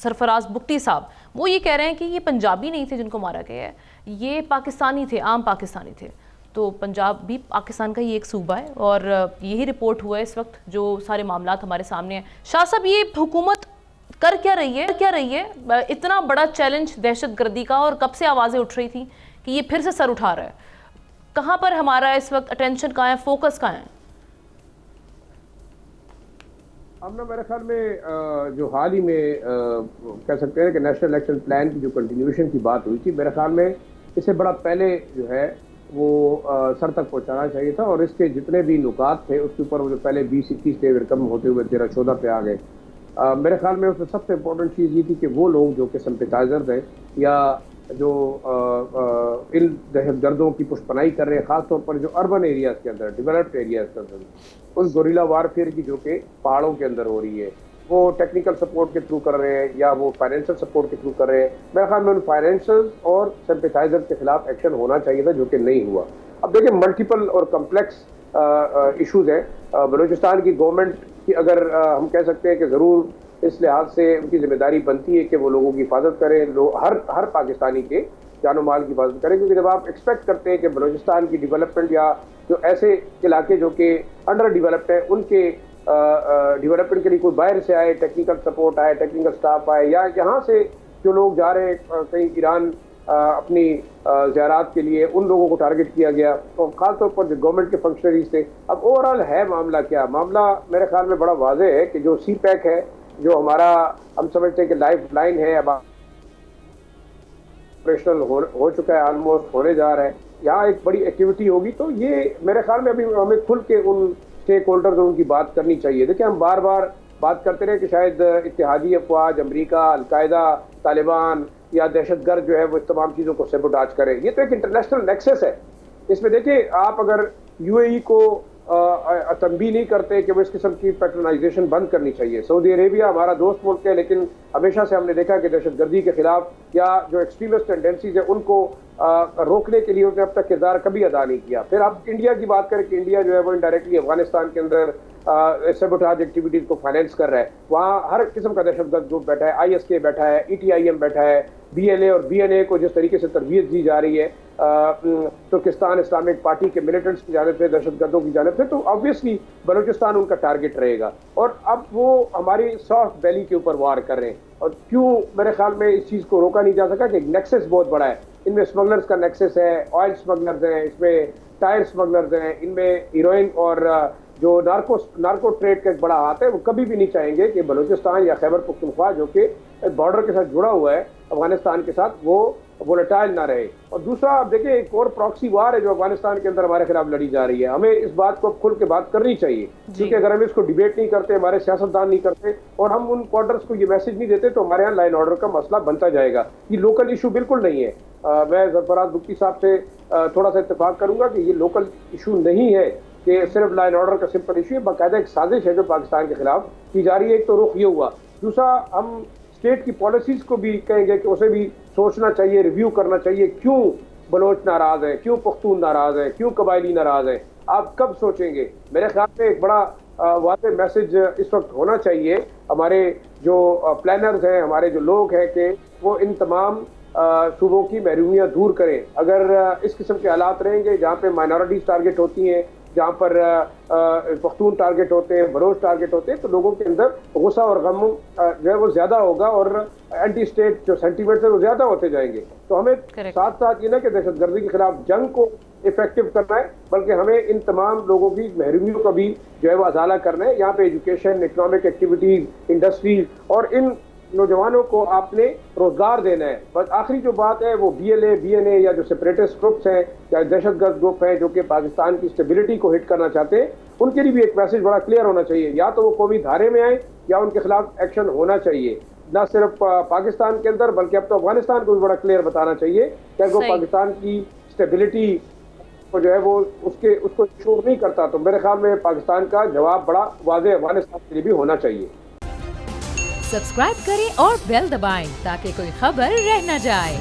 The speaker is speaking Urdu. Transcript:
سرفراز بگٹی صاحب وہ یہ کہہ رہے ہیں کہ یہ پنجابی نہیں تھے جن کو مارا گیا ہے، یہ پاکستانی تھے، عام پاکستانی تھے. تو پنجاب بھی پاکستان کا ہی ایک صوبہ ہے اور یہی رپورٹ ہوا ہے اس وقت جو سارے معاملات ہمارے سامنے ہیں. شاہ صاحب یہ حکومت کر کیا رہی ہے اتنا بڑا چیلنج دہشت گردی کا، اور کب سے آوازیں اٹھ رہی تھیں کہ یہ پھر سے سر اٹھا رہا ہے؟ کہاں پر ہمارا اس وقت اٹینشن کہاں ہے، فوکس کہاں ہے؟ اب نا میرے خیال میں جو حال ہی میں کہہ سکتے ہیں کہ نیشنل الیکشن پلان کی جو کنٹینیوشن کی بات ہوئی تھی، میرے خیال میں اس سے بڑا پہلے جو ہے وہ سر تک پہنچانا چاہیے تھا، اور اس کے جتنے بھی نکات تھے اس کے اوپر وہ جو پہلے 20-21 ڈے کم ہوتے ہوئے 13-14 پہ آ گئے. میرے خیال میں اس میں سب سے امپورٹنٹ چیز یہ تھی کہ وہ لوگ جو کہ سمپیٹائزرز ہیں یا جو ان دہشت گردوں کی پشت پناہی کر رہے ہیں، خاص طور پر جو اربن ایریاز کے اندر، ڈیولپڈ ایریاز کے اندر، اس گوریلا وارفیئر کی جو کہ پہاڑوں کے اندر ہو رہی ہے، وہ ٹیکنیکل سپورٹ کے تھرو کر رہے ہیں یا وہ فائنینشیل سپورٹ کے تھرو کر رہے ہیں. میرے خیال میں ان فائنینشیل اور سمپیٹائزر کے خلاف ایکشن ہونا چاہیے تھا، جو کہ نہیں ہوا. اب دیکھیں ملٹیپل اور کمپلیکس ایشوز ہیں. بلوچستان کی گورنمنٹ کی اگر ہم کہہ سکتے ہیں کہ ضرور اس لحاظ سے ان کی ذمہ داری بنتی ہے کہ وہ لوگوں کی حفاظت کریں، ہر پاکستانی کے جان و مال کی حفاظت کریں، کیونکہ جب آپ ایکسپیکٹ کرتے ہیں کہ بلوچستان کی ڈیولپمنٹ یا جو ایسے علاقے جو کہ انڈر ڈیولپڈ ہیں ان کے ڈیولپمنٹ کے لیے کوئی باہر سے آئے، ٹیکنیکل سپورٹ آئے، ٹیکنیکل سٹاف آئے، یا یہاں سے جو لوگ جا رہے ہیں کہیں ایران اپنی زیارات کے لیے، ان لوگوں کو ٹارگٹ کیا گیا، اور خاص طور پر جو گورنمنٹ کے فنکشنریز تھے. اب اوور آل ہے معاملہ کیا؟ معاملہ میرے خیال میں بڑا واضح ہے کہ جو سی پیک ہے، جو ہمارا ہم سمجھتے ہیں کہ لائف لائن ہے، اب آپریشنل ہو چکا ہے، آلموسٹ ہونے جا رہا ہے، یہاں ایک بڑی ایکٹیویٹی ہوگی. تو یہ میرے خیال میں ابھی ہمیں کھل کے ان اسٹیک ہولڈرز ان کی بات کرنی چاہیے. دیکھیں ہم بار بار بات کرتے رہے کہ شاید اتحادی افواج، امریکہ، القاعدہ، طالبان یا دہشت گرد جو ہے وہ اس تمام چیزوں کو سیبوٹاج کرے. یہ تو ایک انٹرنیشنل نیکسس ہے. اس میں دیکھیں آپ اگر یو اے ای کو تنبیہ نہیں کرتے کہ وہ اس قسم کی پیٹرنائزیشن بند کرنی چاہیے. سعودی عربیہ ہمارا دوست ملک ہے، لیکن ہمیشہ سے ہم نے دیکھا کہ دہشت گردی کے خلاف یا جو ایکسٹریمسٹ ٹینڈنسیز ہیں ان کو روکنے کے لیے اس نے اب تک کردار کبھی ادا نہیں کیا. پھر آپ انڈیا کی بات کریں کہ انڈیا جو ہے وہ انڈائریکٹلی افغانستان کے اندر سیبوٹاج ایکٹیویٹیز کو فائنینس کر رہا ہے. وہاں ہر قسم کا دہشت گرد گروپ بیٹھا ہے، آئی ایس کے بیٹھا ہے، ای ٹی آئی ایم بیٹھا ہے، بی ایل اے اور بی این اے کو جس طریقے سے تربیت دی جا رہی ہے ترکستان اسلامک پارٹی کے ملیٹنٹس کی جانب سے، دہشت گردوں کی جانب سے، تو آبویسلی بلوچستان ان کا ٹارگٹ رہے گا. اور اب وہ ہماری سافٹ بیلی کے اوپر وار کر رہے ہیں. اور کیوں میرے خیال میں اس چیز کو روکا نہیں جا سکا کہ نیکسس بہت بڑا ہے. ان میں اسمگلرز کا نیکسس ہے، آئل اسمگلرز ہیں، اس میں ٹائر اسمگلرز ہیں، ان میں ہیروئن اور جو نارکو ٹریڈ کا ایک بڑا ہاتھ ہے. وہ کبھی بھی نہیں چاہیں گے کہ بلوچستان یا خیبر پختونخوا جو کہ بارڈر کے ساتھ جڑا ہوا ہے افغانستان کے ساتھ، وہ وولٹائل نہ رہے. اور دوسرا آپ دیکھیں ایک اور پراکسی وار ہے جو افغانستان کے اندر ہمارے خلاف لڑی جا رہی ہے. ہمیں اس بات کو کھل کے بات کرنی چاہیے، کیونکہ اگر ہم اس کو ڈیبیٹ نہیں کرتے، ہمارے سیاستدان نہیں کرتے، اور ہم ان کوارٹرز کو یہ میسج نہیں دیتے، تو ہمارے یہاں لائن آرڈر کا مسئلہ بنتا جائے گا. یہ لوکل ایشو بالکل نہیں ہے. میں سرفراز بگٹی صاحب سے تھوڑا سا اتفاق کروں گا کہ یہ لوکل ایشو نہیں ہے کہ صرف لائن آرڈر کا سمپل ایشو ہے. باقاعدہ ایک سازش ہے جو پاکستان کے خلاف کی جا رہی ہے. ایک تو رخ یہ ہوا. دوسرا ہم اسٹیٹ کی پالیسیز کو بھی کہیں گے کہ اسے بھی سوچنا چاہیے، ریویو کرنا چاہیے. کیوں بلوچ ناراض ہے، کیوں پختون ناراض ہے، کیوں قبائلی ناراض ہے؟ آپ کب سوچیں گے؟ میرے خیال میں ایک بڑا واضح میسج اس وقت ہونا چاہیے ہمارے جو پلانرز ہیں، ہمارے جو لوگ ہیں، کہ وہ ان تمام صوبوں کی محرومیاں دور کریں. اگر اس قسم کے حالات رہیں گے جہاں پہ مائنارٹیز ٹارگٹ ہوتی ہیں، جہاں پر پختون ٹارگٹ ہوتے ہیں، بلوچ ٹارگٹ ہوتے ہیں، تو لوگوں کے اندر غصہ اور غم جو ہے وہ زیادہ ہوگا، اور اینٹی اسٹیٹ جو سینٹیمنٹس ہیں وہ زیادہ ہوتے جائیں گے. تو ہمیں ساتھ ساتھ یہ نہ کہ دہشت گردی کے خلاف جنگ کو افیکٹو کرنا ہے، بلکہ ہمیں ان تمام لوگوں کی محرومیوں کا بھی جو ہے وہ ازالہ کرنا ہے. یہاں پہ ایجوکیشن، اکنامک ایکٹیویٹیز، انڈسٹریز، اور ان نوجوانوں کو آپ نے روزگار دینا ہے. بس آخری جو بات ہے وہ B L A, B N A یا جو سپریٹسٹ گروپس ہیں یا دہشت گرد گروپ ہیں جو کہ پاکستان کی اسٹیبلٹی کو ہٹ کرنا چاہتے ہیں، ان کے لیے بھی ایک میسج بڑا کلیئر ہونا چاہیے. یا تو وہ قومی دھارے میں آئیں یا ان کے خلاف ایکشن ہونا چاہیے، نہ صرف پاکستان کے اندر بلکہ اب تو افغانستان کو بھی بڑا کلیئر بتانا چاہیے کہ اگر وہ پاکستان کی اسٹیبلٹی کو جو ہے وہ اس کو انشور نہیں کرتا، تو میرے خیال میں پاکستان کا جواب بڑا واضح افغانستان کے لیے بھی ہونا چاہیے. سبسکرائب کریں اور بیل دبائیں تاکہ کوئی خبر رہ نہ جائے.